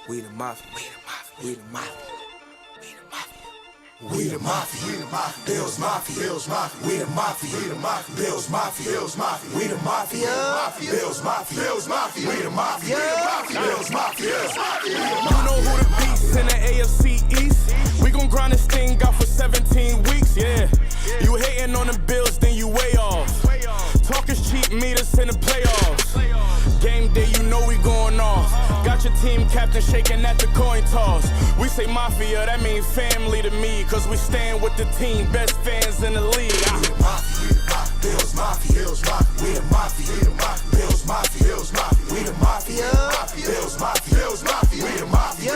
We the mafia. We the mafia. We the mafia, we the mafia, Bills Mafia, Bills Mafia, we the mafia, we the mafia, Bills Mafia, Bills Mafia, we the mafia, Bills Mafia, Bills Mafia, we the mafia, Bills Mafia, Bills Mafia. You know who the beast in the AFC East? We gon' grind this thing out for 17 weeks, yeah. You hating on the Bills, then you way off. Talk is cheap, meet us in the playoffs. Game day, you know we going off. Got your team captain shaking at the coin toss. We say mafia, that means family to me. Cause we stand with the team, best fans in the league. We the mafia, Bills Mafia, Bills Mafia, we the mafia, we the mafia, Bills Mafia, Bills Mafia, we the mafia, Bills Mafia, Bills Mafia, we the mafia,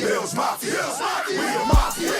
Bills Mafia, Bills Mafia, we the mafia.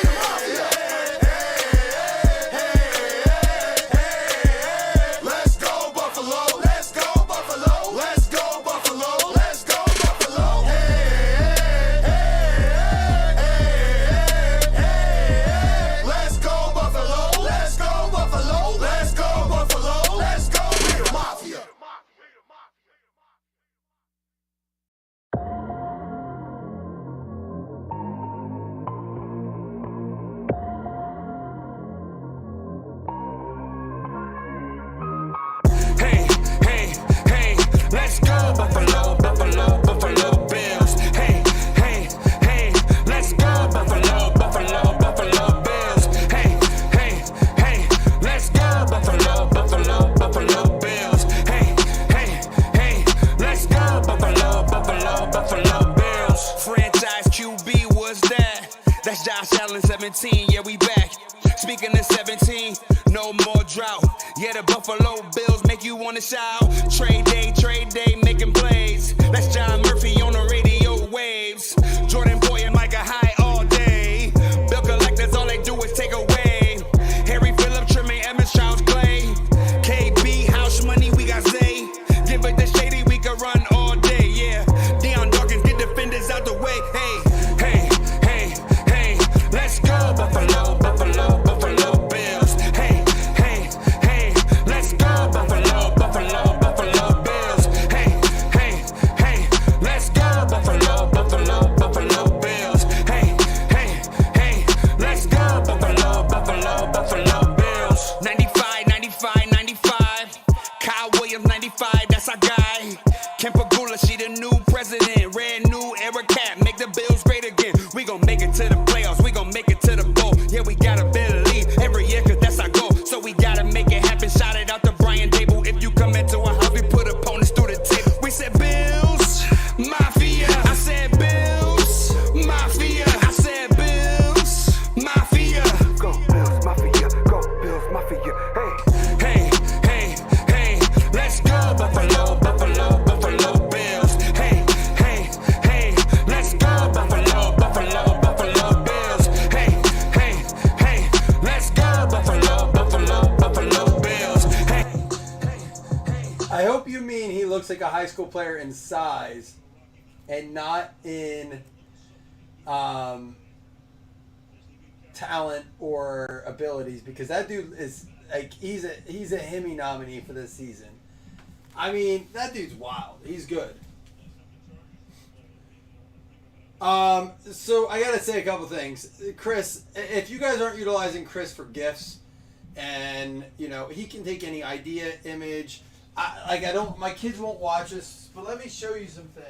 Yeah, we back. Speaking of 17, no more drought. Yeah, the Buffalo Bills make you wanna shout. Trade day, making plays. That's John Murphy on the radio waves. Jordan Boy and Micah High all day. Bill collectors, all they do is take away. Harry Phillips trimming Emmett Child's Clay. KB, house money, we got Zay. Give it the shady, we can run all day, yeah. Deion Dawkins, get defenders out the way. Hey, let's go, Buffalo, Buffalo, Buffalo Bills. Hey, let's go, Buffalo, Buffalo, Buffalo Bills. Hey, let's go, Buffalo, Buffalo, Buffalo Bills. Hey, let's go, Buffalo, Buffalo, Buffalo Bills. 95, Kyle Williams, 95, that's our guy. Kim Pagula, she the new president. Red new era cat, make the Bills great again. We gon' make it to the playoffs, we gon' make it to the bowl. Yeah, we gotta believe every year, cause that's our goal. So we gotta make it happen, shout it out to Brian Dable. If you come into a house, we put opponents through the table. We said Bills, Mafia. I said Bills, Mafia. I said Bills, Mafia. Go Bills Mafia, go Bills Mafia, Hey, let's go, Buffalo, Buffalo, Buffalo Bills. Hey, let's go, Buffalo, Buffalo, Buffalo Bills. Hey, let's go, Buffalo, Buffalo, Buffalo Bills. I hope you mean he looks like a high school player in size and not in talent or abilities, because that dude is like he's a Hemi nominee for this season. I mean, that dude's wild. He's good. So I gotta say a couple things. Chris, if you guys aren't utilizing Chris for gifts, and you know he can take any idea, image. My kids won't watch this, but let me show you some things.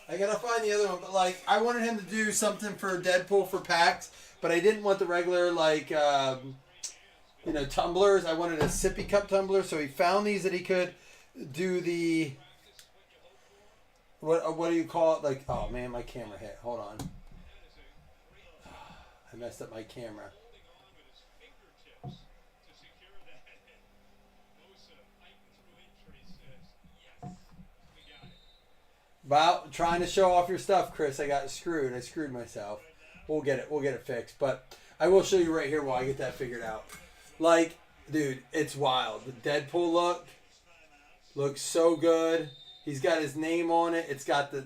I gotta find the other one, but like I wanted him to do something for Deadpool for PAX, but I didn't want the regular tumblers. I wanted a sippy cup tumbler, so he found these that he could do the what do you call it? Like, oh man, my camera hit. Hold on, I messed up my camera. About trying to show off your stuff, Chris. I got screwed. I screwed myself. We'll get it fixed. But I will show you right here while I get that figured out. Like, dude, it's wild. The Deadpool look looks so good. He's got his name on it. It's got the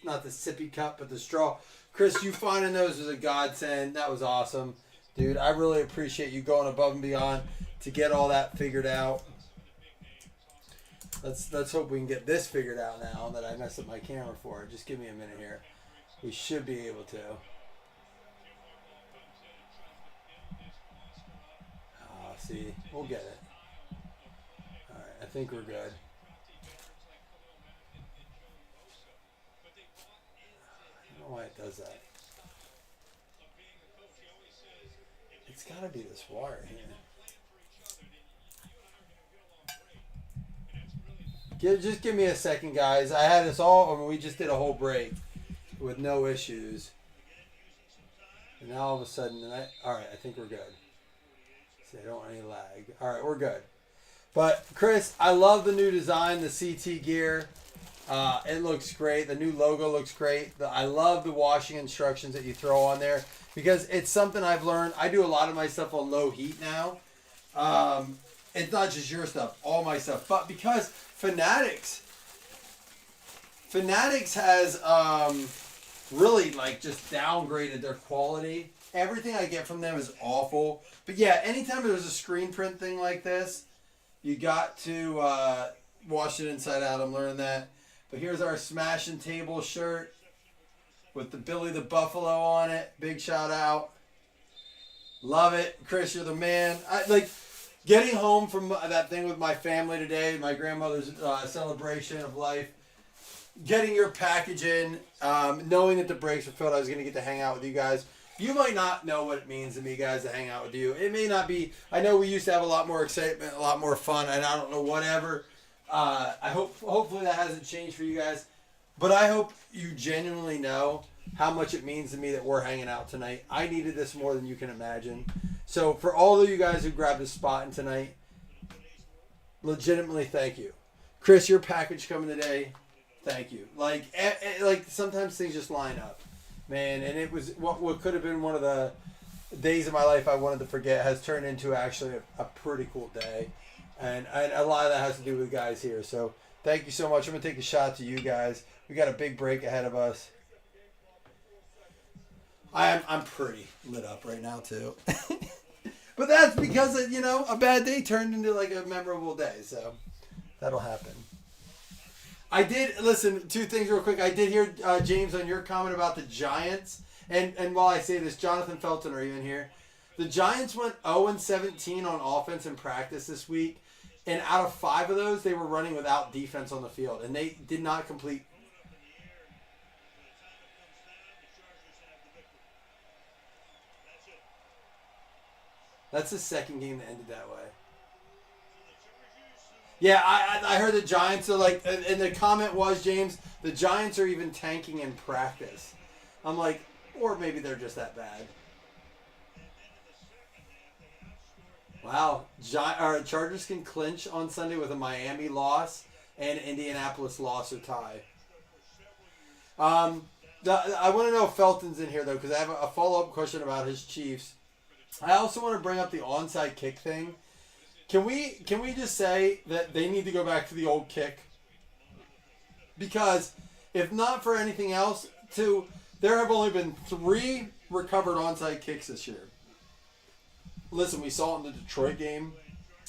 not the sippy cup, but the straw. Chris, you finding those was a godsend. That was awesome, dude. I really appreciate you going above and beyond to get all that figured out. Let's hope we can get this figured out now that I messed up my camera for it. Just give me a minute here. We should be able to. See, we'll get it. All right, I think we're good. I don't know why it does that. It's got to be this wire here. Just give me a second, guys. I had this all, I mean, we just did a whole break with no issues. And now all of a sudden, all right, I think we're good. I don't want any lag. All right, we're good. But Chris, I love the new design, the CT gear. It looks great. The new logo looks great. I love the washing instructions that you throw on there because it's something I've learned. I do a lot of my stuff on low heat now. It's not just your stuff, all my stuff. But because Fanatics has really like just downgraded their quality. Everything I get from them is awful. But yeah, anytime there's a screen print thing like this, you got to wash it inside out. I'm learning that. But here's our Smashing Table shirt with the Billy the Buffalo on it. Big shout out. Love it. Chris, you're the man. I like getting home from that thing with my family today, my grandmother's celebration of life. Getting your package in, knowing that the breaks were filled, I was going to get to hang out with you guys. You might not know what it means to me, guys, to hang out with you. It may not be. I know we used to have a lot more excitement, a lot more fun, and I don't know, whatever. Hopefully that hasn't changed for you guys. But I hope you genuinely know how much it means to me that we're hanging out tonight. I needed this more than you can imagine. So for all of you guys who grabbed a spot in tonight, legitimately thank you. Chris, your package coming today, thank you. Like sometimes things just line up. Man, and it was what could have been one of the days of my life I wanted to forget has turned into actually a pretty cool day. And a lot of that has to do with guys here. So thank you so much. I'm going to take a shot to you guys. We got a big break ahead of us. I'm pretty lit up right now, too. But that's because, a bad day turned into like a memorable day. So that'll happen. I did, listen, two things real quick. I did hear, James, on your comment about the Giants. And while I say this, Jonathan Felton, are you in here? The Giants went 0-17 on offense in practice this week. And out of 5 of those, they were running without defense on the field. And they did not complete. That's the second game that ended that way. Yeah, I heard the Giants are like, and the comment was, James, the Giants are even tanking in practice. I'm like, or maybe they're just that bad. Wow, Chargers can clinch on Sunday with a Miami loss and Indianapolis loss or tie. I want to know if Felton's in here, though, because I have a follow-up question about his Chiefs. I also want to bring up the onside kick thing. Can we just say that they need to go back to the old kick? Because if not for anything else, there have only been 3 recovered onside kicks this year. Listen, we saw it in the Detroit game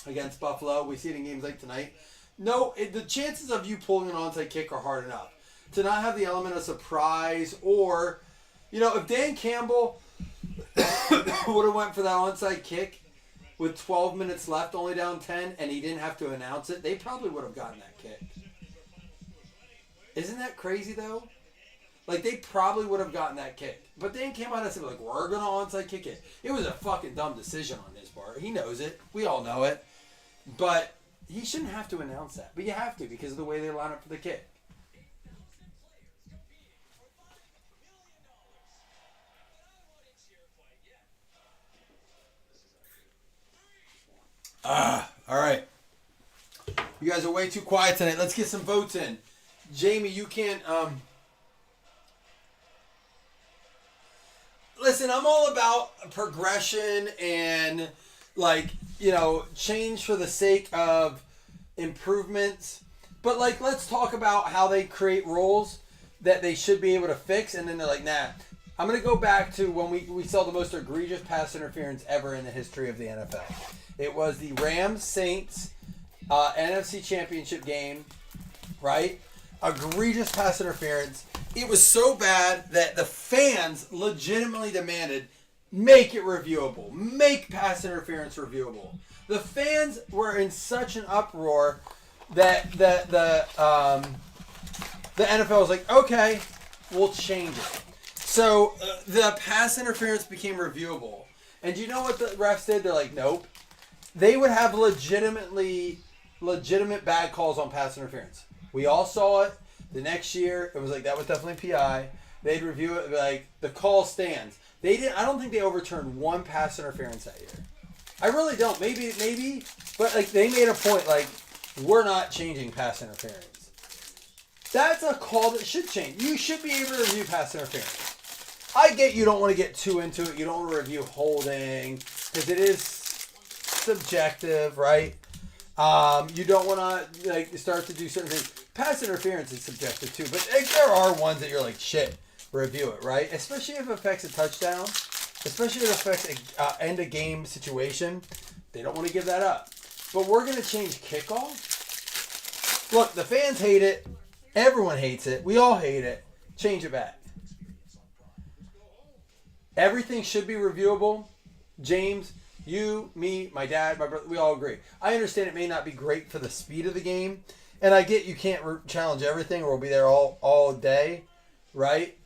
against Buffalo. We see it in games like tonight. No, the chances of you pulling an onside kick are hard enough. To not have the element of surprise or, if Dan Campbell would have went for that onside kick with 12 minutes left, only down 10, and he didn't have to announce it, they probably would have gotten that kick. Isn't that crazy, though? Like, they probably would have gotten that kick. But Dan Campbell had to say, like, we're going to onside kick it. It was a fucking dumb decision on his part. He knows it. We all know it. But he shouldn't have to announce that. But you have to because of the way they line up for the kick. All right. You guys are way too quiet tonight. Let's get some votes in. Jamie, you can't... Listen, I'm all about progression and, change for the sake of improvements. But like, let's talk about how they create rules that they should be able to fix, and then they're like, nah. I'm going to go back to when we saw the most egregious pass interference ever in the history of the NFL. It was the Rams-Saints NFC Championship game, right? Egregious pass interference. It was so bad that the fans legitimately demanded, make it reviewable. Make pass interference reviewable. The fans were in such an uproar that the NFL was like, okay, we'll change it. So the pass interference became reviewable. And do you know what the refs did? They're like, nope. They would have legitimate bad calls on pass interference. We all saw it. The next year, it was like, that was definitely PI. They'd review it, like, the call stands. I don't think they overturned one pass interference that year. I really don't. Maybe. But, like, they made a point, like, we're not changing pass interference. That's a call that should change. You should be able to review pass interference. I get you don't want to get too into it. You don't want to review holding because it is subjective, right? You don't want to like start to do certain things. Pass interference is subjective too, but like, there are ones that you're like, shit, review it, right? Especially if it affects a touchdown, especially if it affects an end of game situation. They don't want to give that up. But we're going to change kickoff. Look, the fans hate it. Everyone hates it. We all hate it. Change it back. Everything should be reviewable. James, you, me, my dad, my brother, we all agree. I understand it may not be great for the speed of the game. And I get you can't challenge everything or we'll be there all day, right?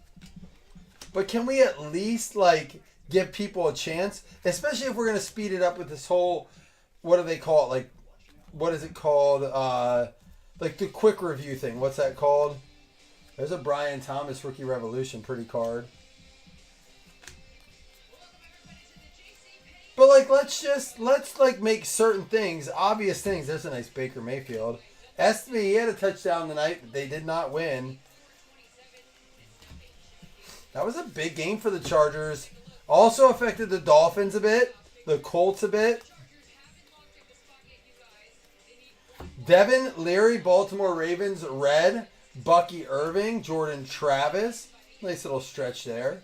But can we at least, like, give people a chance? Especially if we're going to speed it up with this whole, what do they call it? Like, what is it called? Like the quick review thing. What's that called? There's a Brian Thomas Rookie Revolution pretty card. But like, let's make certain things, obvious things. There's a nice Baker Mayfield. Estime, he had a touchdown tonight, but they did not win. That was a big game for the Chargers. Also affected the Dolphins a bit, the Colts a bit. Devin Leary, Baltimore Ravens, red. Bucky Irving, Jordan Travis. Nice little stretch there.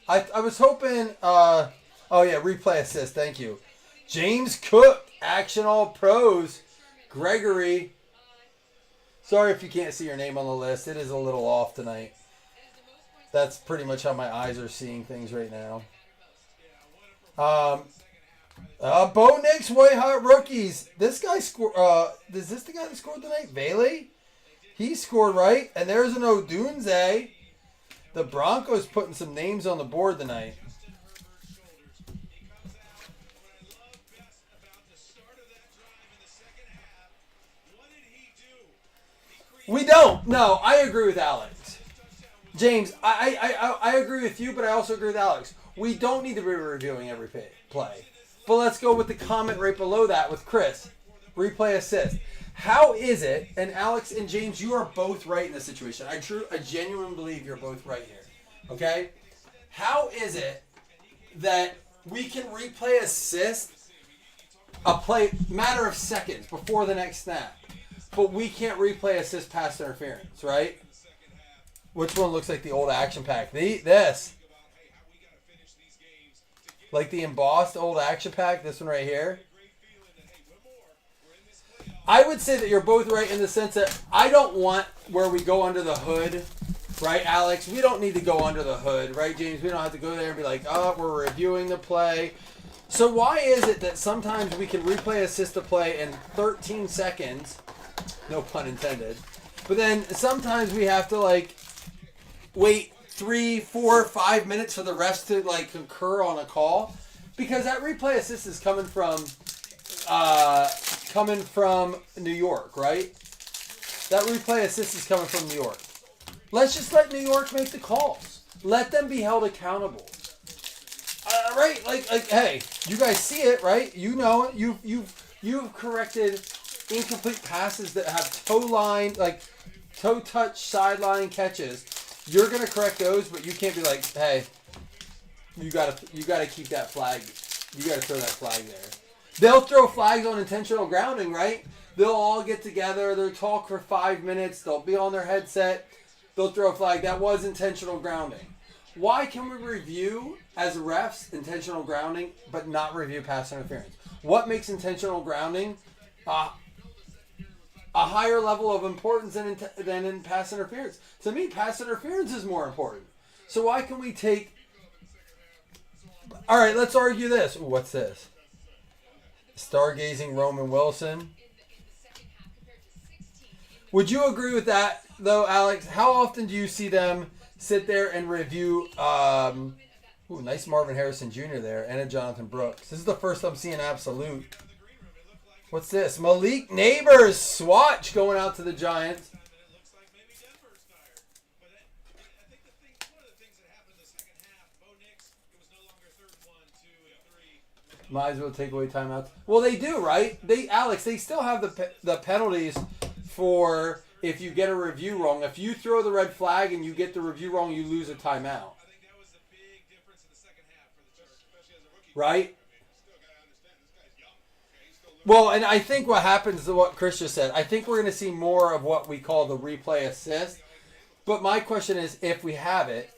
I was hoping... oh, yeah, replay assist. Thank you. James Cook, Action All Pros. Gregory. Sorry if you can't see your name on the list. It is a little off tonight. That's pretty much how my eyes are seeing things right now. Bo Nix, White Hot Rookies. This guy scored. Is this the guy that scored tonight? Bailey? He scored, right? And there's an Odunze. The Broncos putting some names on the board tonight. We don't. No, I agree with Alex. James, I agree with you, but I also agree with Alex. We don't need to be reviewing every play. But let's go with the comment right below that with Chris. Replay assist. How is it, and Alex and James, you are both right in this situation. I genuinely believe you're both right here. Okay? How is it that we can replay assist a play matter of seconds before the next snap, but we can't replay assist pass interference, right? Which one looks like the old action pack? This. Like the embossed old action pack, this one right here. I would say that you're both right in the sense that I don't want where we go under the hood, right, Alex? We don't need to go under the hood, right, James? We don't have to go there and be like, oh, we're reviewing the play. So why is it that sometimes we can replay assist a play in 13 seconds, no pun intended, but then sometimes we have to, like, wait 3, 4, 5 minutes for the refs to like concur on a call, because that replay assist is coming from New York, right? That replay assist is coming from New York. Let's just let New York make the calls. Let them be held accountable. Right? Like, hey, you guys see it, right? You know it. You've corrected incomplete passes that have toe touch sideline catches. You're gonna correct those, but you can't be like, hey, you gotta keep that flag. You gotta throw that flag there. They'll throw flags on intentional grounding, right? They'll all get together. They'll talk for 5 minutes. They'll be on their headset. They'll throw a flag. That was intentional grounding. Why can we review, as refs, intentional grounding, but not review pass interference? What makes intentional grounding a higher level of importance than in pass interference? To me, pass interference is more important. So why can we take... All right, let's argue this. Ooh, what's this? Stargazing Roman Wilson. Would you agree with that, though, Alex? How often do you see them sit there and review... nice Marvin Harrison Jr. there, and a Jonathan Brooks. This is the first I'm seeing absolute. What's this? Malik Neighbors swatch going out to the Giants. Might as well take away timeouts. Well, they do, right? Alex, they still have the penalties for if you get a review wrong. If you throw the red flag and you get the review wrong, you lose a timeout. Right? Well, and I think what happens to what Chris just said, I think we're going to see more of what we call the replay assist. But my question is, if we have it,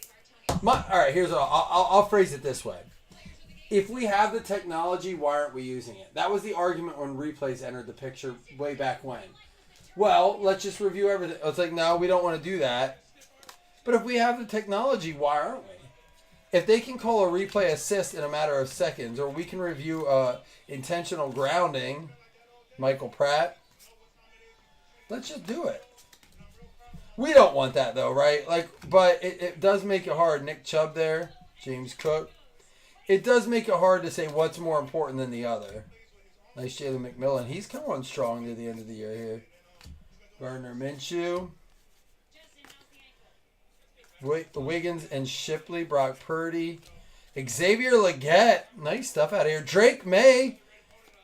all right, here's what I'll phrase it this way. If we have the technology, why aren't we using it? That was the argument when replays entered the picture way back when. Well, let's just review everything. It's like, no, we don't want to do that. But if we have the technology, why aren't we? If they can call a replay assist in a matter of seconds, or we can review intentional grounding, Michael Pratt, let's just do it. We don't want that though, right? But it does make it hard. Nick Chubb there, James Cook. It does make it hard to say what's more important than the other. Nice Jalen McMillan. He's coming on strong to the end of the year here. Gardner Minshew. Wiggins and Shipley, Brock Purdy, Xavier Legette, nice stuff out of here. Drake May,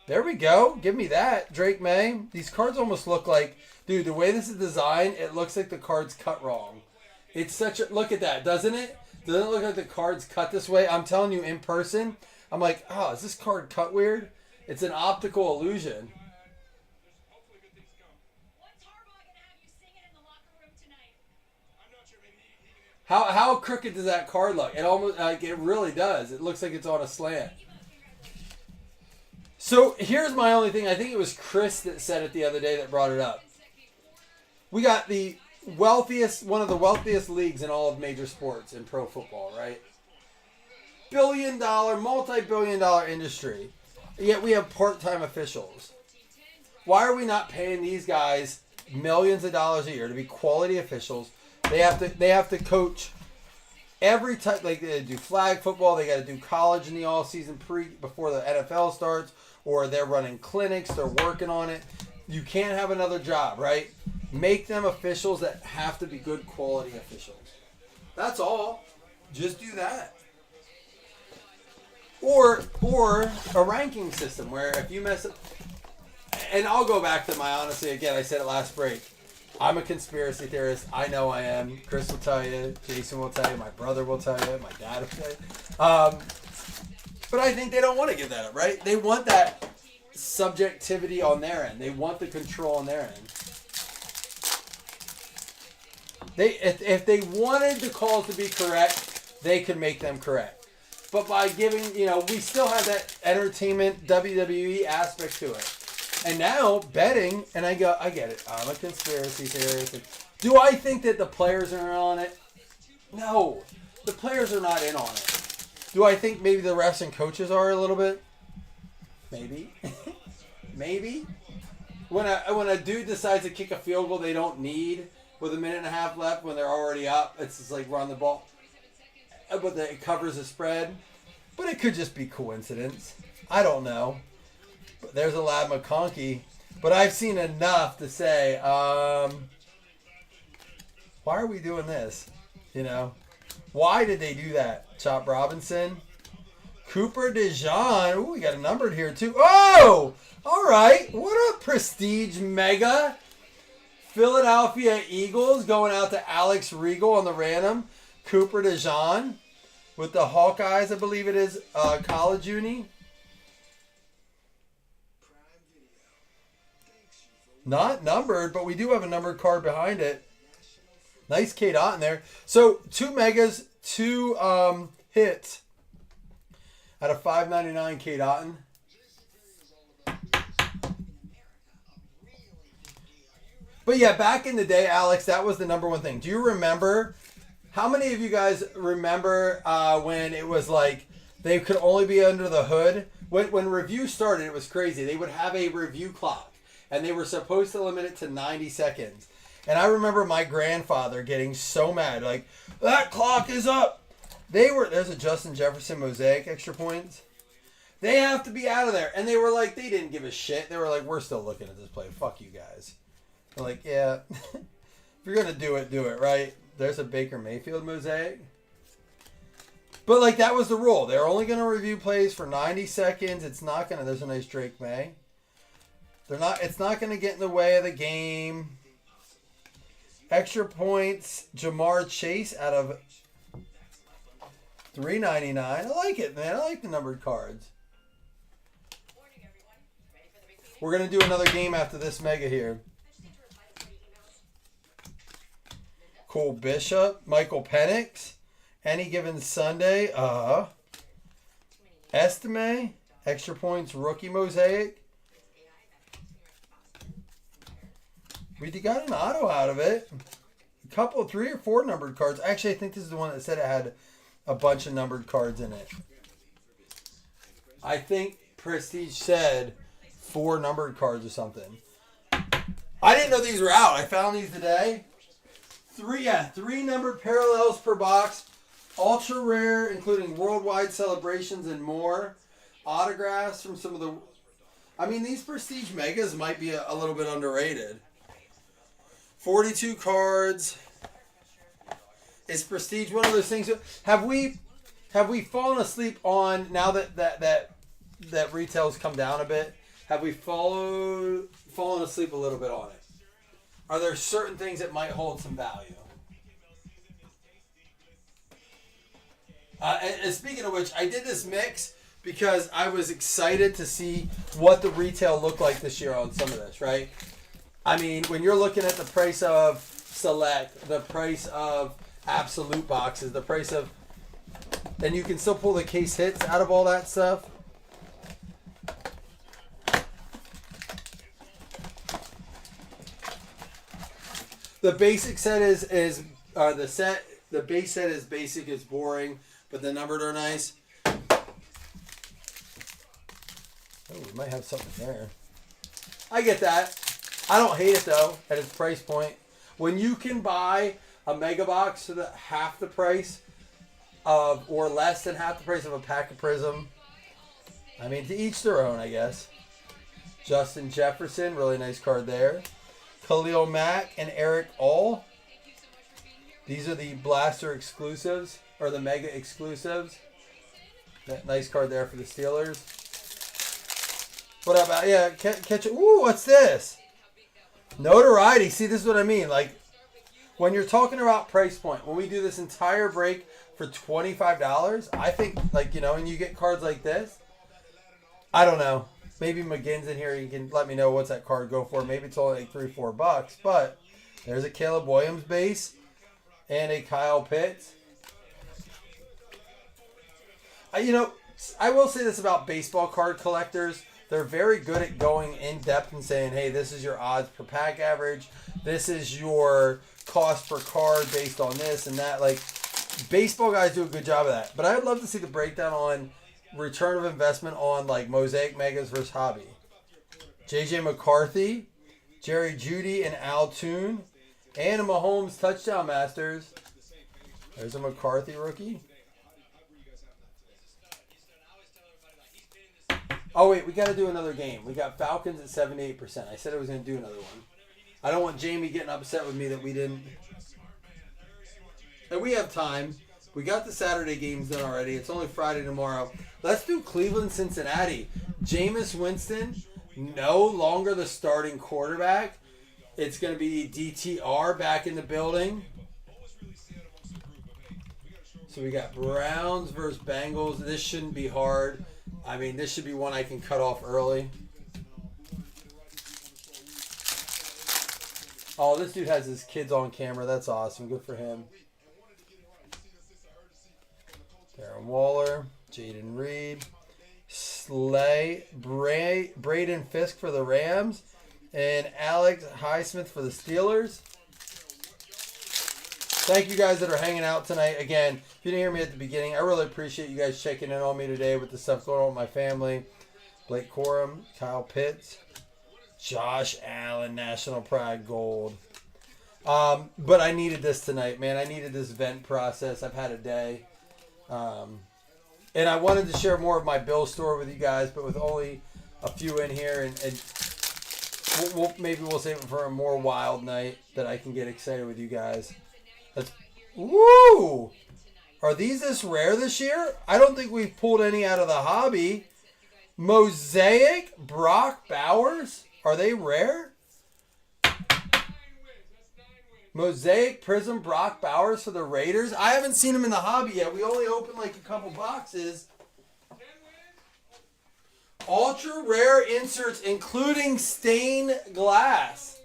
there we go. Give me that, Drake May. These cards almost look like, dude, the way this is designed, it looks like the card's cut wrong. It's such a, look at that, doesn't it? Doesn't it look like the card's cut this way? I'm telling you, in person, I'm like, oh, is this card cut weird? It's an optical illusion. How crooked does that card look? It almost it really does. It looks like it's on a slant. So here's my only thing. I think it was Chris that said it the other day that brought it up. We got the wealthiest, one of the wealthiest leagues in all of major sports in pro football, right? Billion-dollar, multi-billion-dollar industry. Yet we have part-time officials. Why are we not paying these guys millions of dollars a year to be quality officials? They have to coach every type. Like they do flag football, they got to do college in the off season before the NFL starts, or they're running clinics, they're working on it. You can't have another job, right? Make them officials that have to be good quality officials. That's all. Just do that. Or a ranking system where if you mess up, and I'll go back to my honesty again. I said it last break. I'm a conspiracy theorist. I know I am. Chris will tell you. Jason will tell you. My brother will tell you. My dad will tell you. But I think they don't want to give that up, right? They want that subjectivity on their end. They want the control on their end. If they wanted the calls to be correct, they could make them correct. But by giving, we still have that entertainment WWE aspect to it. And now, betting, and I get it. I'm a conspiracy theorist. Do I think that the players are in on it? No. The players are not in on it. Do I think maybe the refs and coaches are a little bit? Maybe. Maybe. When a dude decides to kick a field goal they don't need with a minute and a half left when they're already up, it's just like run the ball. But it covers the spread. But it could just be coincidence. I don't know. There's a Lad McConkey. But I've seen enough to say, why are we doing this? Why did they do that? Chop Robinson. Cooper DeJean. Ooh, we got a numbered here too. Oh! All right. What a prestige mega. Philadelphia Eagles going out to Alex Regal on the random. Cooper DeJean with the Hawkeyes, I believe it is, college uni. Not numbered, but we do have a numbered card behind it. Nice K dot in there. So 2 megas, 2 hits out of 599 K dot. But yeah, back in the day, Alex, that was the number one thing. Do you remember? How many of you guys remember when it was like they could only be under the hood? When review started, it was crazy. They would have a review clock, and they were supposed to limit it to 90 seconds. And I remember my grandfather getting so mad, like, that clock is up. There's a Justin Jefferson Mosaic extra points. They have to be out of there. And they were like, they didn't give a shit. They were like, we're still looking at this play. Fuck you guys. They're like, yeah, if you're going to do it, right? There's a Baker Mayfield Mosaic. But, like, that was the rule. They're only going to review plays for 90 seconds. It's not going to... There's a nice Drake May. It's not going to get in the way of the game. Extra points. Jamar Chase out of $3.99. I like it, man. I like the numbered cards. We're going to do another game after this mega here. Cole Bishop, Michael Penix, Any Given Sunday, Estime, extra points, rookie mosaic. We got an auto out of it. A couple, 3 or 4 numbered cards. Actually, I think this is the one that said it had a bunch of numbered cards in it. I think Prestige said 4 numbered cards or something. I didn't know these were out. I found these today. 3 numbered parallels per box. Ultra rare, including worldwide celebrations and more. Autographs from some of the... I mean, these Prestige Megas might be a little bit underrated. 42 cards. Is Prestige one of those things? Have we fallen asleep on, now that retail's come down a bit, have we fallen asleep a little bit on it? Are there certain things that might hold some value? And speaking of which, I did this mix because I was excited to see what the retail looked like this year on some of this, right? I mean, when you're looking at the price of Select, the price of Absolute boxes, the price of... And you can still pull the case hits out of all that stuff. The basic set is the base set is basic, it's boring, but the numbered are nice. Oh, we might have something there. I get that. I don't hate it though at its price point. When you can buy a mega box for half the price of, or less than half the price of a pack of Prism, I mean, to each their own, I guess. Justin Jefferson, really nice card there. Khalil Mack and Eric All. These are the Blaster exclusives, or the Mega exclusives. That nice card there for the Steelers. What about, yeah, catch it. Ooh, what's this? Notoriety. See, this is what I mean. Like, when you're talking about price point, when we do this entire break for $25, I think, like, you know, and you get cards like this, I don't know. Maybe McGinn's in here. You can let me know what's that card go for. Maybe it's only like $3-4, but there's a Caleb Williams base and a Kyle Pitts. You know, I will say this about baseball card collectors. They're very good at going in depth and saying, hey, this is your odds per pack average. This is your cost per card based on this and that. Like, baseball guys do a good job of that. But I'd love to see the breakdown on return of investment on like Mosaic Megas versus Hobby. JJ McCarthy, Jerry Jeudy, and Al Toon, and a Mahomes touchdown masters. There's a McCarthy rookie. Oh wait, we got to do another game. We got Falcons at 78%. I said I was going to do another one. I don't want Jamie getting upset with me that we didn't. And we have time. We got the Saturday games done already. It's only Friday tomorrow. Let's do Cleveland, Cincinnati. Jameis Winston, no longer the starting quarterback. It's going to be DTR back in the building. So we got Browns versus Bengals. This shouldn't be hard. I mean, this should be one I can cut off early. Oh, this dude has his kids on camera. That's awesome. Good for him. Darren Waller, Jaden Reed, Slay, Braden Fisk for the Rams, and Alex Highsmith for the Steelers. Thank you guys that are hanging out tonight. Again, if you didn't hear me at the beginning, I really appreciate you guys checking in on me today with the stuff going on with my family. Blake Corum, Kyle Pitts, Josh Allen, National Pride Gold. But I needed this tonight, man. I needed this vent process. I've had a day. And I wanted to share more of my Bill story with you guys, but with only a few in here, and maybe we'll save it for a more wild night that I can get excited with you guys. Woo! Are these this rare this year? I don't think we've pulled any out of the hobby. Mosaic Brock Bowers? Are they rare? Mosaic Prism Brock Bowers for the Raiders. I haven't seen them in the hobby yet. We only opened like a couple boxes. Ultra rare inserts including stained glass.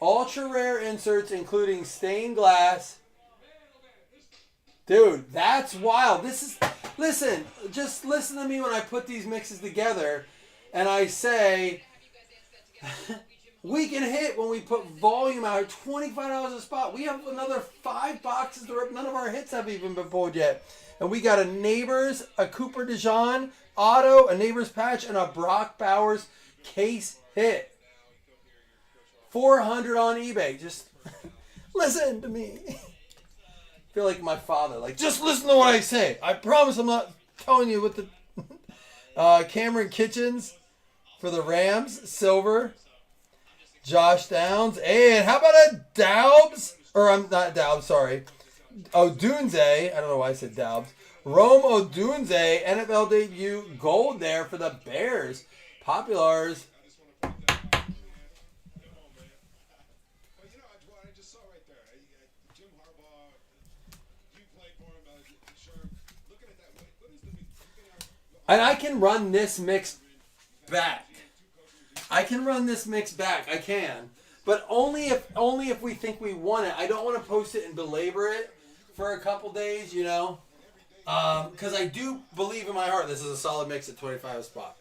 Ultra rare inserts including stained glass. Dude, that's wild. Listen, just listen to me when I put these mixes together and I say we can hit when we put volume out here, $25 a spot. We have another 5 boxes to rip. None of our hits have even been pulled yet. And we got a Neighbors, a Cooper DeJean auto, a Neighbors patch, and a Brock Bowers case hit. $400 on eBay. Just listen to me. I feel like my father. Like, just listen to what I say. I promise I'm not telling you what the... Cameron Kitchens for the Rams, silver. Josh Downs. And how about a Daubs? Or I'm not Daubs, sorry. Odunze. I don't know why I said Daubs. Rome Odunze. NFL debut. Gold there for the Bears. Populars. And I can run this mix back. I can. But only if we think we want it. I don't want to post it and belabor it for a couple days, you know. Because I do believe in my heart this is a solid mix at 25 spot.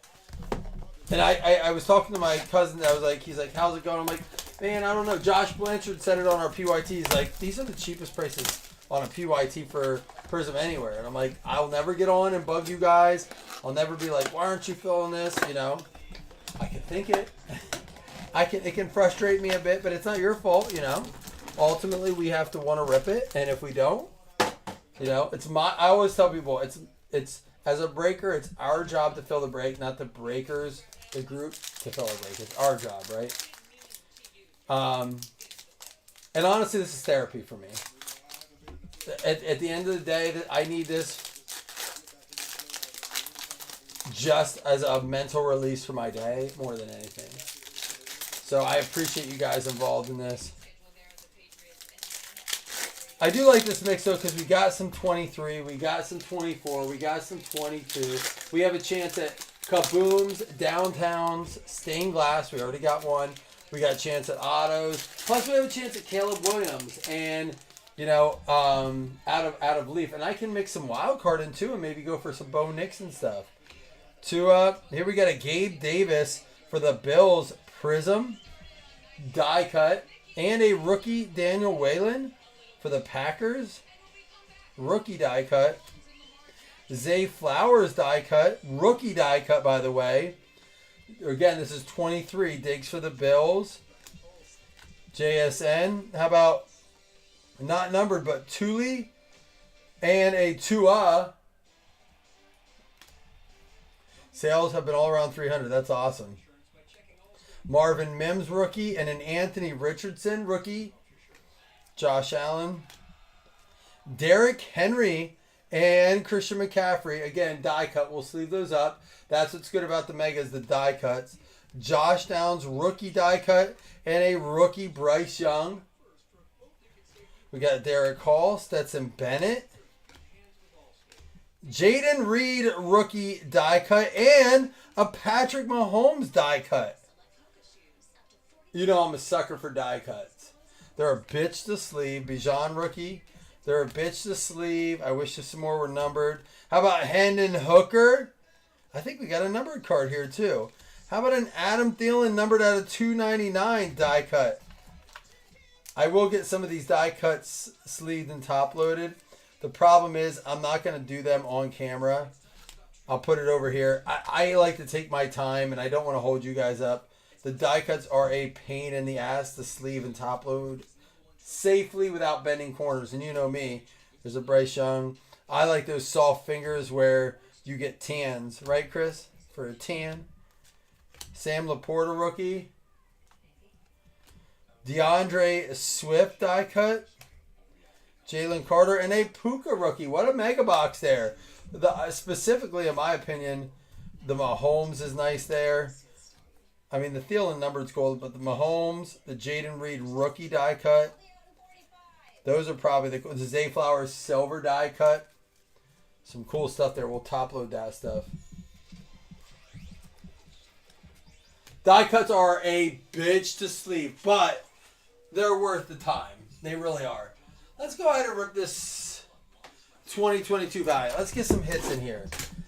And I was talking to my cousin. He's like, how's it going? I'm like, man, I don't know. Josh Blanchard said it on our PYT. He's like, these are the cheapest prices on a PYT for Prism anywhere. And I'm like, I'll never get on and bug you guys. I'll never be like, why aren't you filling this? You know, I can think it. It can frustrate me a bit, but it's not your fault, you know. Ultimately, we have to want to rip it, and if we don't, you know, I always tell people, it's as a breaker, it's our job to fill the break, not the breakers, the group to fill the break. It's our job, right? And honestly, this is therapy for me. At the end of the day, I need this just as a mental release for my day more than anything. So I appreciate you guys involved in this. I do like this mix though because we got some 23, we got some 24, we got some 22. We have a chance at Kabooms, Downtowns, Stained Glass. We already got one. We got a chance at Autos. Plus we have a chance at Caleb Williams and, you know, out of Leaf. And I can mix some wild card in too and maybe go for some Bo Nixon stuff. Here we got a Gabe Davis for the Bills Prism die cut and a rookie Daniel Whalen for the Packers rookie die cut. Zay Flowers die cut, rookie die cut by the way. Again, this is 23 Diggs for the Bills. JSN, how about not numbered but Thule and a Tua. Sales have been all around 300. That's awesome. Marvin Mims rookie and an Anthony Richardson rookie. Josh Allen. Derrick Henry and Christian McCaffrey. Again, die cut. We'll sleeve those up. That's what's good about the megas, the die cuts. Josh Downs rookie die cut and a rookie Bryce Young. We got Derek Hall, Stetson Bennett. Jaden Reed rookie die cut and a Patrick Mahomes die cut. You know I'm a sucker for die cuts. They're a bitch to sleeve. Bijan rookie. They're a bitch to sleeve. I wish some more were numbered. How about Hendon Hooker? I think we got a numbered card here too. How about an Adam Thielen numbered out of 299 die cut? I will get some of these die cuts sleeved and top loaded. The problem is I'm not going to do them on camera. I'll put it over here. I like to take my time and I don't want to hold you guys up. The die cuts are a pain in the ass to sleeve and top load safely without bending corners. And you know me. There's a Bryce Young. I like those soft fingers where you get tans. Right, Chris? For a tan. Sam Laporta rookie. DeAndre Swift die cut. Jalen Carter and a Puka rookie. What a mega box there. Specifically, in my opinion, the Mahomes is nice there. I mean, the Thielen numbered's cool, but the Mahomes, the Jaden Reed rookie die cut, those are probably the Zay Flowers silver die cut. Some cool stuff there. We'll top load that stuff. Die cuts are a bitch to sleeve, but they're worth the time. They really are. Let's go ahead and rip this 2022 value. Let's get some hits in here.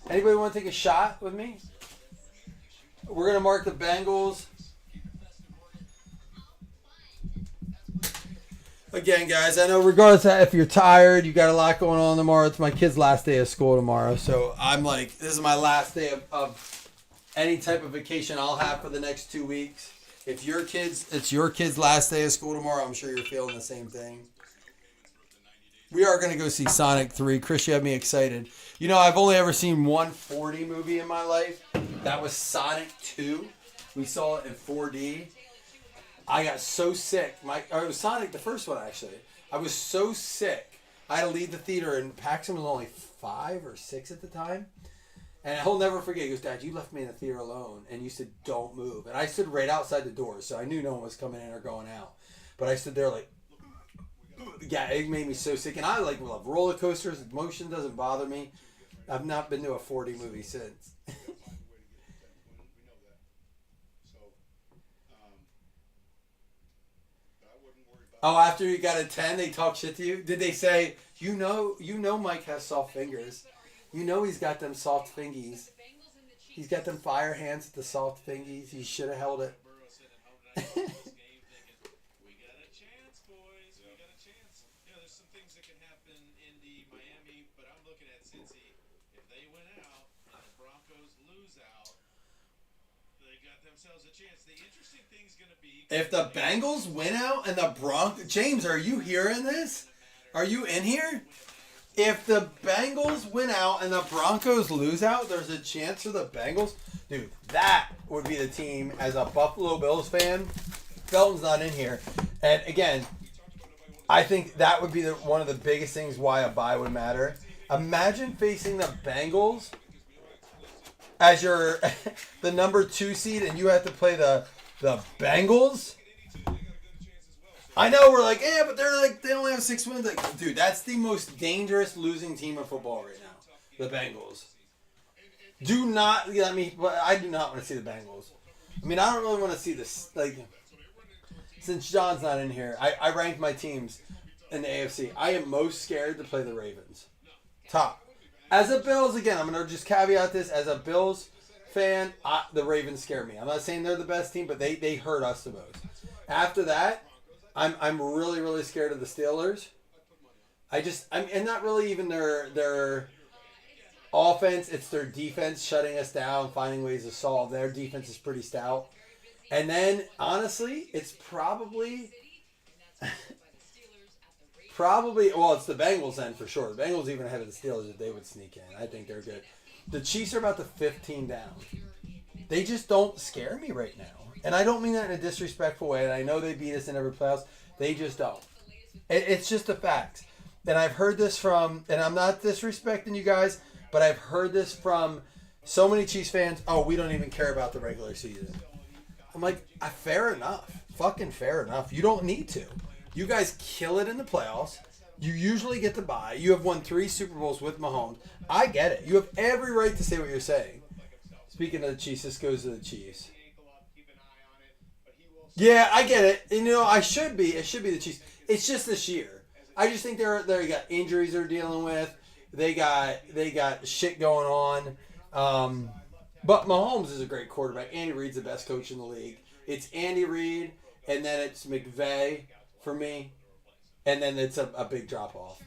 Anybody want to take a shot with me? We're going to mark the Bengals. Again, guys, I know regardless of if you're tired, you got a lot going on tomorrow. It's my kid's last day of school tomorrow. So I'm like, this is my last day of any type of vacation I'll have for the next 2 weeks. If it's your kid's last day of school tomorrow, I'm sure you're feeling the same thing. We are going to go see Sonic 3. Chris, you have me excited. You know, I've only ever seen one 4D movie in my life. That was Sonic 2. We saw it in 4D. I got so sick. It was Sonic, the first one, actually. I was so sick. I had to leave the theater, and Paxton was only 5 or 6 at the time. And he'll never forget. He goes, Dad, you left me in the theater alone, and you said, don't move. And I stood right outside the door, so I knew no one was coming in or going out. But I stood there like, yeah, it made me so sick. And I love roller coasters. Motion doesn't bother me. I've not been to a 4D movie since. Oh, after you got a 10, they talk shit to you? Did they say, you know Mike has soft fingers. You know he's got them soft fingies. He's got them fire hands with the soft fingies. He should have held it. If the Bengals win out and the Broncos... James, are you hearing this? Are you in here? If the Bengals win out and the Broncos lose out, there's a chance for the Bengals. Dude, that would be the team as a Buffalo Bills fan. Felton's not in here. And again, I think that would be one of the biggest things why a bye would matter. Imagine facing the Bengals as your the number 2 seed and you have to play the Bengals. I know we're like, yeah, but they only have 6 wins. Like, dude, that's the most dangerous losing team in football right now. The Bengals. Do not let me. I do not want to see the Bengals. I mean, I don't really want to see this. Like, since John's not in here, I ranked my teams in the AFC. I am most scared to play the Ravens. Top. As a Bills, again, I'm going to just caveat this. As a Bills fan, the Ravens scare me. I'm not saying they're the best team, but they hurt us the most. After that, I'm really, really scared of the Steelers. I'm not really even their offense. It's their defense shutting us down, finding ways to solve. Their defense is pretty stout. And then, honestly, it's probably, well, it's the Bengals then for sure. The Bengals even ahead of the Steelers if they would sneak in. I think they're good. The Chiefs are about to 15 down. They just don't scare me right now. And I don't mean that in a disrespectful way. And I know they beat us in every playoffs. They just don't. It's just a fact. And I've heard this from, and I'm not disrespecting you guys, but I've heard this from so many Chiefs fans. Oh, we don't even care about the regular season. I'm like, fair enough. Fucking fair enough. You don't need to. You guys kill it in the playoffs. You usually get the bye. You have won 3 Super Bowls with Mahomes. I get it. You have every right to say what you're saying. Speaking of the Chiefs, this goes to the Chiefs. Yeah, I get it. And, I should be. It should be the Chiefs. It's just this year. I just think they got injuries they're dealing with. They got shit going on. But Mahomes is a great quarterback. Andy Reid's the best coach in the league. It's Andy Reid, and then it's McVay for me, and then it's a big drop off.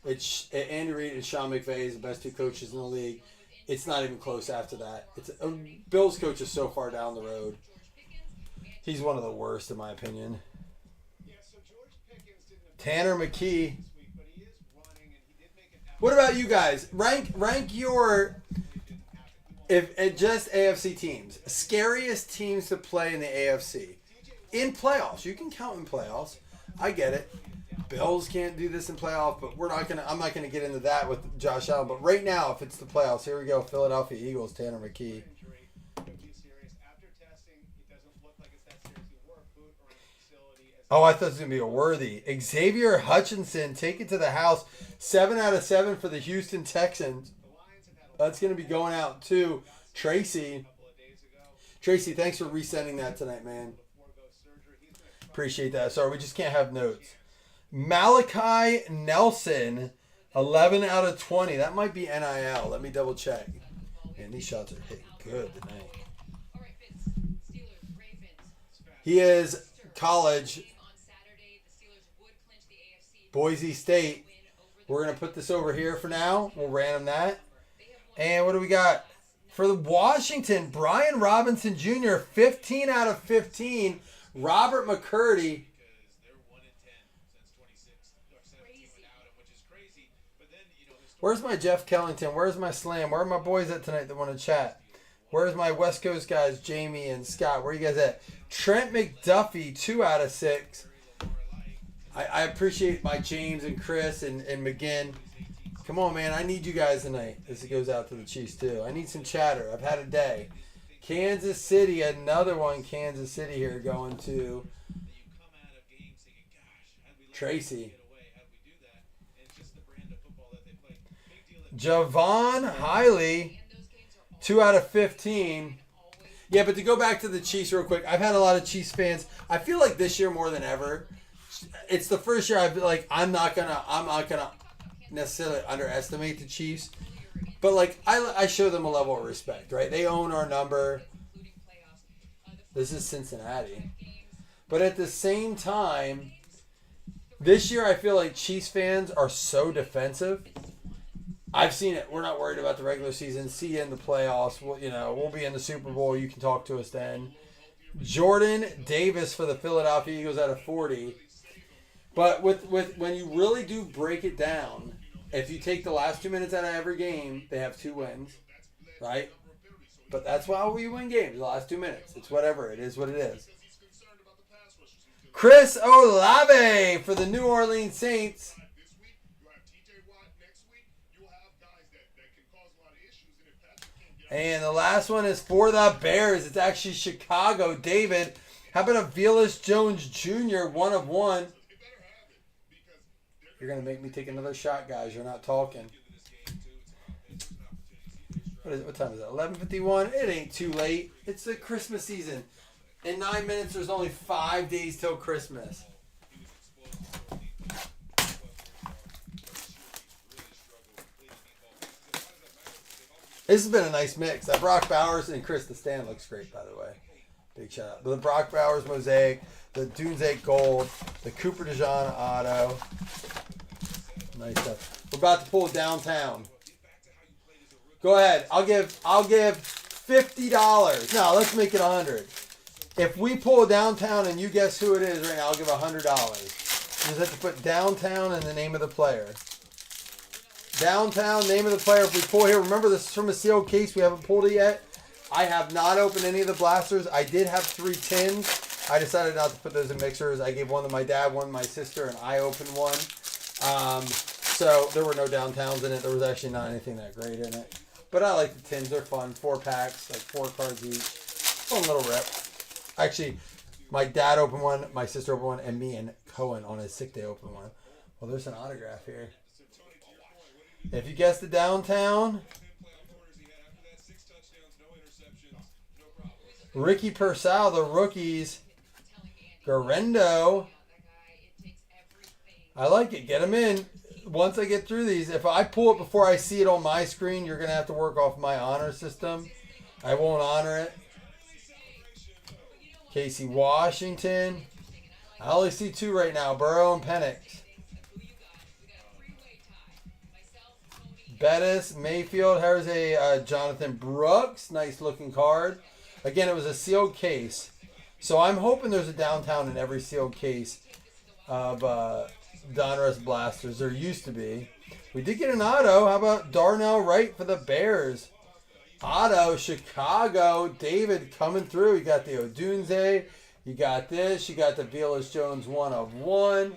It's Andy Reid and Sean McVay is the best two coaches in the league. It's not even close after that. Bill's coach is so far down the road. He's one of the worst in my opinion. Tanner McKee. What about you guys? Rank your if just AFC teams. Scariest teams to play in the AFC. In playoffs. You can count in playoffs. I get it. Bills can't do this in playoffs, but I'm not gonna get into that with Josh Allen. But right now, if it's the playoffs, here we go. Philadelphia Eagles, Tanner McKee. Oh, I thought it was going to be a worthy. Xavier Hutchinson, take it to the house. 7 out of 7 for the Houston Texans. That's going to be going out to Tracy. Tracy, thanks for resending that tonight, man. Appreciate that. Sorry, we just can't have notes. Malachi Nelson, 11 out of 20. That might be NIL. Let me double check. Man, these shots are hitting good tonight. He is college. Boise State. We're going to put this over here for now. We'll random that. And what do we got? For the Washington, Brian Robinson Jr., 15 out of 15. Robert McCurdy. Where's my Jeff Kellington? Where's my Slam? Where are my boys at tonight that want to chat? Where's my West Coast guys, Jamie and Scott? Where are you guys at? Trent McDuffie, 2 out of 6. I appreciate my James and Chris and McGinn. Come on, man. I need you guys tonight. This goes out to the Chiefs, too. I need some chatter. I've had a day. Kansas City, another one. Kansas City here going to Tracy. Javon Hiley, 2 out of 15. Yeah, but to go back to the Chiefs real quick, I've had a lot of Chiefs fans. I feel like this year more than ever, it's the first year I feel like I'm not gonna necessarily underestimate the Chiefs, but like I show them a level of respect, right? They own our number. This is Cincinnati, but at the same time, this year I feel like Chiefs fans are so defensive. I've seen it. We're not worried about the regular season. See you in the playoffs. We'll be in the Super Bowl. You can talk to us then. Jordan Davis for the Philadelphia Eagles out of 40. But with when you really do break it down, if you take the last 2 minutes out of every game, they have 2 wins, right? But that's why we win games, the last 2 minutes. It's whatever. It is what it is. Chris Olave for the New Orleans Saints. And the last one is for the Bears. It's actually Chicago. David, how about a Velus Jones Jr., 1 of 1? You're going to make me take another shot, guys. You're not talking. What time is it? 11:51? It ain't too late. It's the Christmas season. In 9 minutes, there's only 5 days till Christmas. This has been a nice mix. That Brock Bowers and Chris the Stand looks great, by the way. Big shout out. The Brock Bowers Mosaic, the Dunes 8 Gold, the Cooper DeJean Auto. Nice stuff. We're about to pull downtown. Go ahead. I'll give $50. No, let's make it $100. If we pull downtown and you guess who it is right now, I'll give $100. You just have to put downtown and the name of the player. Downtown, name of the player. If we pull here, remember this is from a sealed case. We haven't pulled it yet. I have not opened any of the blasters. I did have 3 tins. I decided not to put those in mixers. I gave one to my dad, one to my sister, and I opened one. So there were no downtowns in it. There was actually not anything that great in it. But I like the tins. They're fun. 4 packs, like 4 cards each. Fun little rip. Actually, my dad opened one, my sister opened one, and me and Cohen on his sick day opened one. Well, there's an autograph here. If you guess the downtown, Ricky Purcell, the rookies. Garendo. I like it. Get them in. Once I get through these, if I pull it before I see it on my screen, you're going to have to work off my honor system. I won't honor it. Casey Washington. I only see 2 right now. Burrow and Penix. Bettis, Mayfield. Here's a Jonathan Brooks. Nice looking card. Again, it was a sealed case. So I'm hoping there's a downtown in every sealed case of Donruss Blasters. There used to be. We did get an auto. How about Darnell Wright for the Bears? Auto, Chicago. David coming through. You got the Odunze. You got this. You got the Velus Jones 1/1.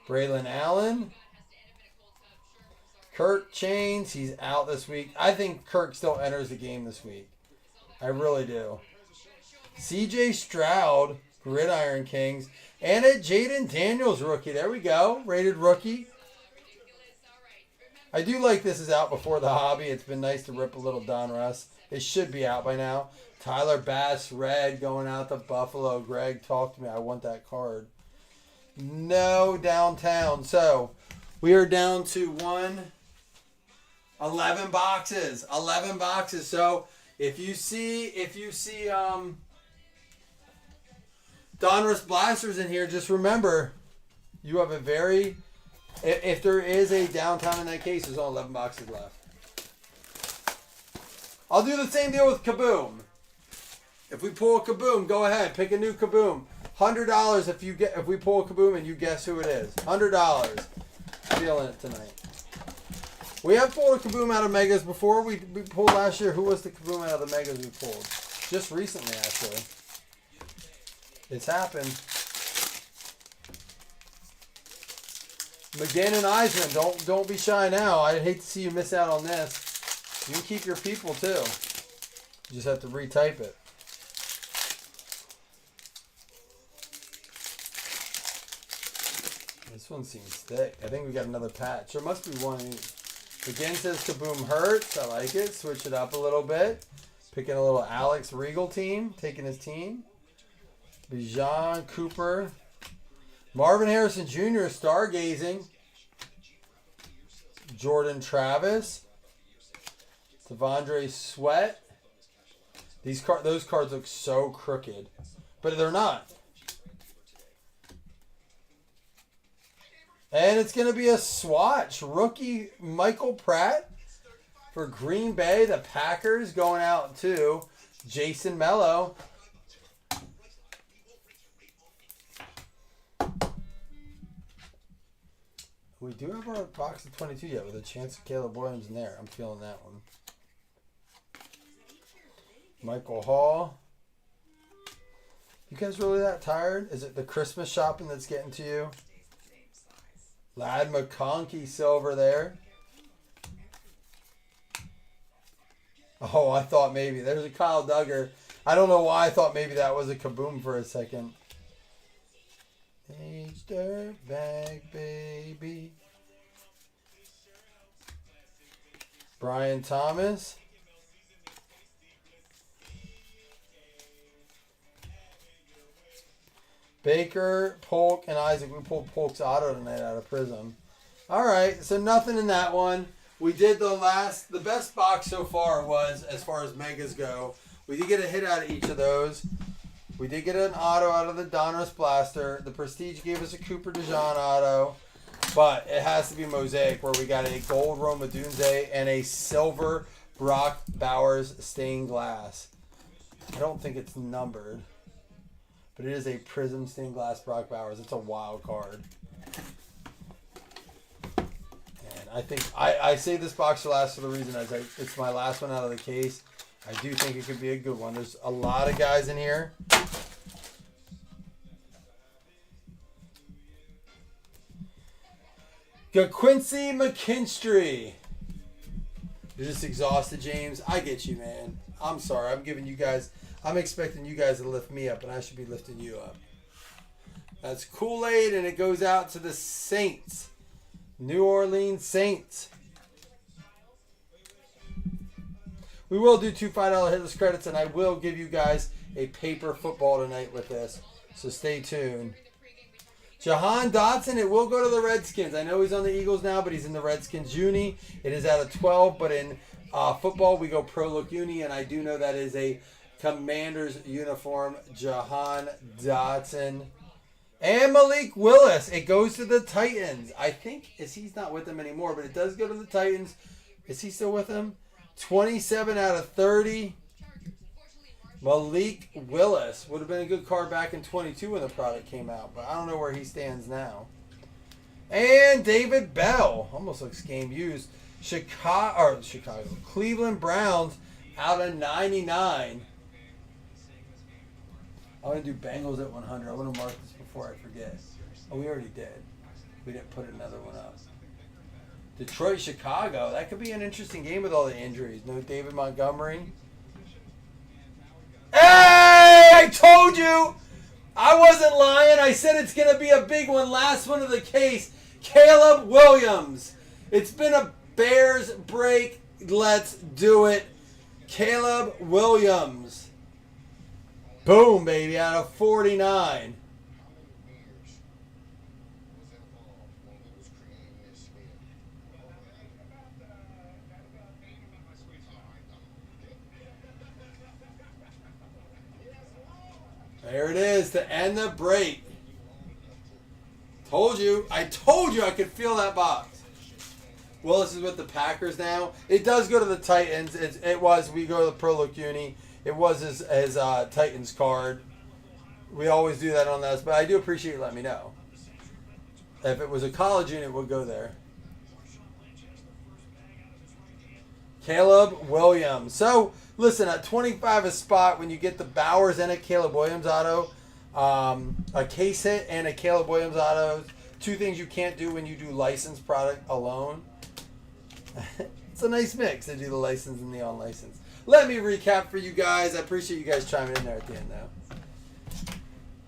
Braylon Allen. Kirk Chains. He's out this week. I think Kirk still enters the game this week. I really do. CJ Stroud. Gridiron Kings. And a Jaden Daniels rookie. There we go. Rated rookie. I do like this is out before the hobby. It's been nice to rip a little Donruss. It should be out by now. Tyler Bass, red, going out to Buffalo. Greg, talk to me. I want that card. No downtown. So, we are down to 11 boxes. 11 boxes. So, if you see Donruss Blasters in here, just remember, you have a very... If there is a downtown in that case, there's only 11 boxes left. I'll do the same deal with Kaboom. If we pull a Kaboom, go ahead, pick a new Kaboom. $100 if we pull a Kaboom and you guess who it is. $100. Feeling it tonight. We have pulled a Kaboom out of Megas before. We pulled last year. Who was the Kaboom out of the Megas we pulled? Just recently, actually. It's happened. McGinn and Eisman, don't be shy now. I'd hate to see you miss out on this. You can keep your people too. You just have to retype it. This one seems thick. I think we got another patch. There must be one in each. McGinn says Kaboom hurts. I like it. Switch it up a little bit. Picking a little Alex Regal team. Taking his team. Bijan Cooper. Marvin Harrison Jr. stargazing. Jordan Travis. Devondre Sweat. Those cards look so crooked. But they're not. And it's going to be a swatch. Rookie Michael Pratt for Green Bay. The Packers going out to Jason Mello. We do have our box of 22 yet with a chance of Caleb Williams in there. I'm feeling that one. Michael Hall. You guys really that tired? Is it the Christmas shopping that's getting to you? Lad McConkey silver there. Oh, I thought maybe. There's a Kyle Duggar. I don't know why I thought maybe that was a Kaboom for a second. H dirtbag baby. Brian Thomas. Baker, Polk, and Isaac. We pulled Polk's auto tonight out of Prism. All right, so nothing in that one. We did the best box so far was, as far as megas go, we did get a hit out of each of those. We did get an auto out of the Donruss Blaster. The Prestige gave us a Cooper DeJean auto. But it has to be Mosaic, where we got a gold Rome Odunze and a silver Brock Bowers stained glass. I don't think it's numbered. But it is a Prism stained glass Brock Bowers. It's a wild card. And I think I say this box for last for the reason it's my last one out of the case. I do think it could be a good one. There's a lot of guys in here. Got Quincy McKinstry. You're just exhausted, James. I get you, man. I'm sorry. I'm expecting you guys to lift me up, and I should be lifting you up. That's Kool-Aid, and it goes out to the Saints. New Orleans Saints. We will do 2 $5 hitless credits, and I will give you guys a paper football tonight with this. So stay tuned. Jahan Dotson, it will go to the Redskins. I know he's on the Eagles now, but he's in the Redskins uni. It is out of 12, but in football we go Pro Look uni, and I do know that is a Commanders uniform. Jahan Dotson. And Malik Willis, it goes to the Titans. I think he's not with them anymore, but it does go to the Titans. Is he still with them? 27 out of 30. Malik Willis would have been a good card back in 22 when the product came out, but I don't know where he stands now. And David Bell, almost looks game used. Chicago, Cleveland Browns out of 99. I'm going to do Bengals at 100. I want to mark this before I forget. Oh, we already did. We didn't put another one up. Detroit, Chicago. That could be an interesting game with all the injuries. No David Montgomery. Hey! I told you! I wasn't lying. I said it's going to be a big one. Last one of the case. Caleb Williams. It's been a Bears break. Let's do it. Caleb Williams. Boom, baby, out of 49. There it is to end the break. Told you. I told you I could feel that box. Willis is with the Packers now. It does go to the Titans. We go to the Pro Look uni. It was his Titans card. We always do that on this, but I do appreciate you letting me know. If it was a college unit, it would go there. Caleb Williams. So, listen, at 25 a spot, when you get the Bowers and a Caleb Williams auto, a case hit and a Caleb Williams auto, 2 things you can't do when you do licensed product alone. It's a nice mix to do the license and the unlicensed. Let me recap for you guys. I appreciate you guys chiming in there at the end,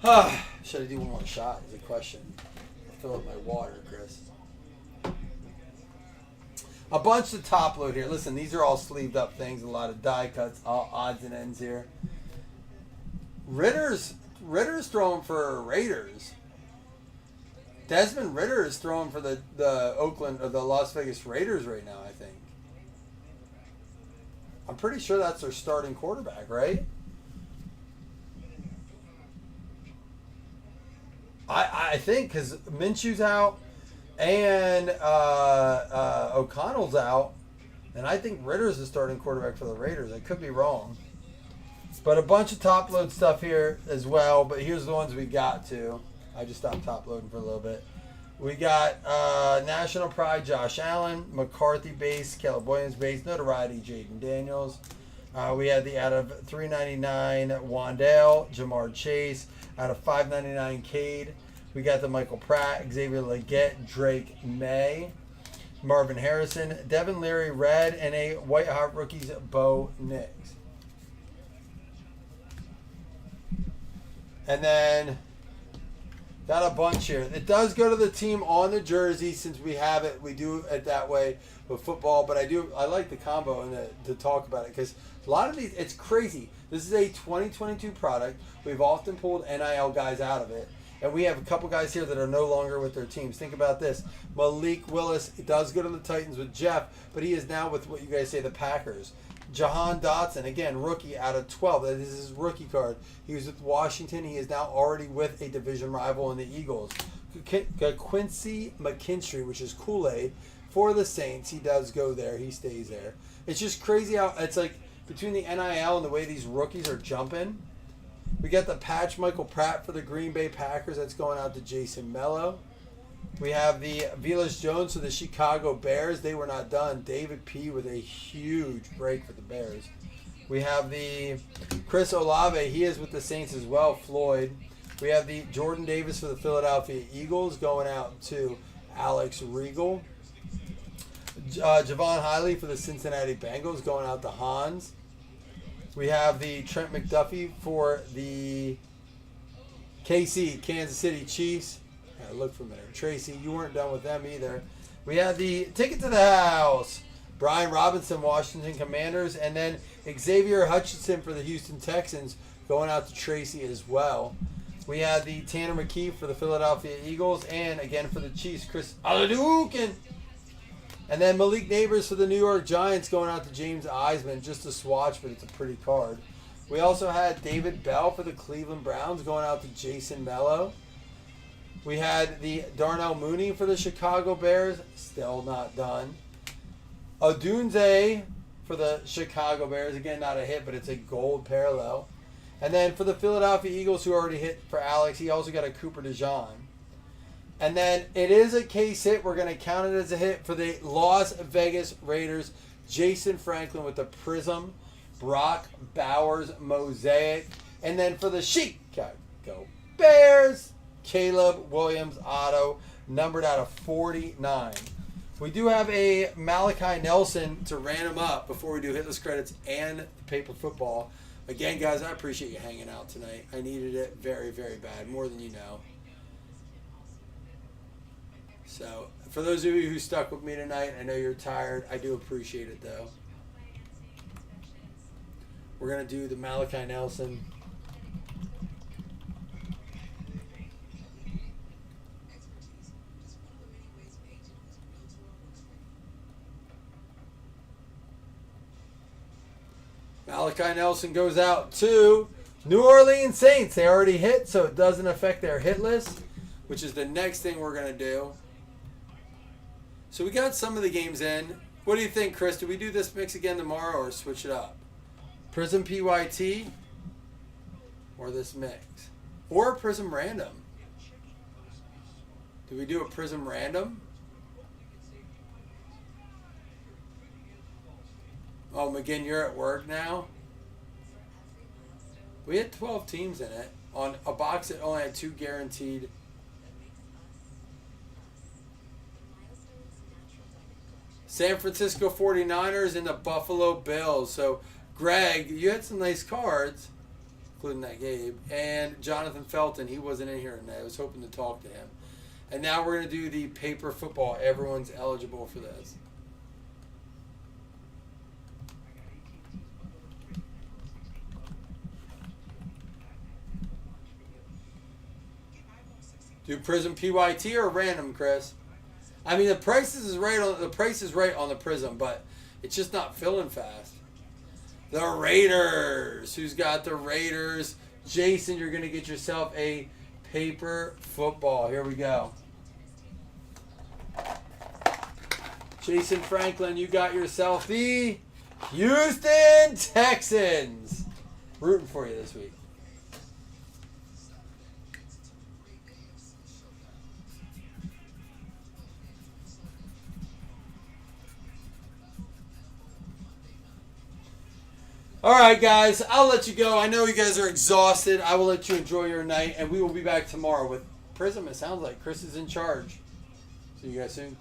though. Should I do one more shot? Is a question. I'll fill up my water, Chris. A bunch to top load here. Listen, these are all sleeved up things. A lot of die cuts, all odds and ends here. Ritter's throwing for Raiders. Desmond Ridder is throwing for the Oakland or the Las Vegas Raiders right now, I think. I'm pretty sure that's their starting quarterback, right? I think because Minshew's out and O'Connell's out, and I think Ritter's the starting quarterback for the Raiders. I could be wrong. But a bunch of top load stuff here as well, but here's the ones we got to. I just stopped top loading for a little bit. We got National Pride, Josh Allen, McCarthy base, Caleb Williams base, Notoriety, Jaden Daniels. We had the out of $3.99 Wandale, Jamar Chase, out of $5.99 Cade. We got the Michael Pratt, Xavier Legette, Drake May, Marvin Harrison, Devin Leary red, and a White Hot Rookies Bo Nix. And then got a bunch here. It does go to the team on the jersey since we have it. We do it that way with football, but I like the combo and to talk about it because a lot of these, it's crazy. This is a 2022 product. We've often pulled NIL guys out of it, and we have a couple guys here that are no longer with their teams. Think about this. Malik Willis, it does go to the Titans with Jeff, but he is now with what you guys say the Packers. Jahan Dotson, again, rookie out of 12. That is his rookie card. He was with Washington. He is now already with a division rival in the Eagles. Quincy McKinstry, which is Kool-Aid, for the Saints. He does go there. He stays there. It's just crazy how it's like between the NIL and the way these rookies are jumping. We got the patch Michael Pratt for the Green Bay Packers. That's going out to Jason Mello. We have the Velus Jones for the Chicago Bears. They were not done. David P. with a huge break for the Bears. We have the Chris Olave. He is with the Saints as well. Floyd. We have the Jordan Davis for the Philadelphia Eagles going out to Alex Regal. Javon Hiley for the Cincinnati Bengals going out to Hans. We have the Trent McDuffie for the KC, Kansas City Chiefs. Look familiar. Tracy, you weren't done with them either. We have the ticket to the house. Brian Robinson, Washington Commanders, and then Xavier Hutchinson for the Houston Texans, going out to Tracy as well. We had the Tanner McKee for the Philadelphia Eagles, and again for the Chiefs, Chris Aladukin. And then Malik Neighbors for the New York Giants, going out to James Eisman. Just a swatch, but it's a pretty card. We also had David Bell for the Cleveland Browns, going out to Jason Mello. We had the Darnell Mooney for the Chicago Bears, still not done. Odunze for the Chicago Bears, again not a hit, but it's a gold parallel. And then for the Philadelphia Eagles, who already hit for Alex, he also got a Cooper DeJean. And then it is a case hit. We're going to count it as a hit for the Las Vegas Raiders. Jason Franklin with the Prism, Brock Bowers Mosaic. And then for the Chicago Bears, Caleb Williams auto, numbered out of 49. We do have a Malachi Nelson to random up before we do Hitless Credits and Paper Football. Again, guys, I appreciate you hanging out tonight. I needed it very, very bad, more than you know. So, for those of you who stuck with me tonight, I know you're tired. I do appreciate it, though. We're going to do the Malachi Nelson. Malachi Nelson goes out to New Orleans Saints. They already hit, so it doesn't affect their hit list, which is the next thing we're going to do. So we got some of the games in. What do you think, Chris? Do we do this mix again tomorrow or switch it up? Prism PYT or this mix? Or Prism Random? Do we do a Prism Random? Oh, McGinn, you're at work now? We had 12 teams in it. On a box that only had 2 guaranteed. San Francisco 49ers and the Buffalo Bills. So, Greg, you had some nice cards, including that Gabe. And Jonathan Felton, he wasn't in here tonight. I was hoping to talk to him. And now we're going to do the Paper Football. Everyone's eligible for this. Do Prism PYT or random, Chris? I mean, the price is right on the Prism, but it's just not filling fast. The Raiders. Who's got the Raiders? Jason, you're going to get yourself a Paper Football. Here we go. Jason Franklin, you got yourself the Houston Texans. Rooting for you this week. All right, guys, I'll let you go. I know you guys are exhausted. I will let you enjoy your night, and we will be back tomorrow with Prism. It sounds like Chris is in charge. See you guys soon.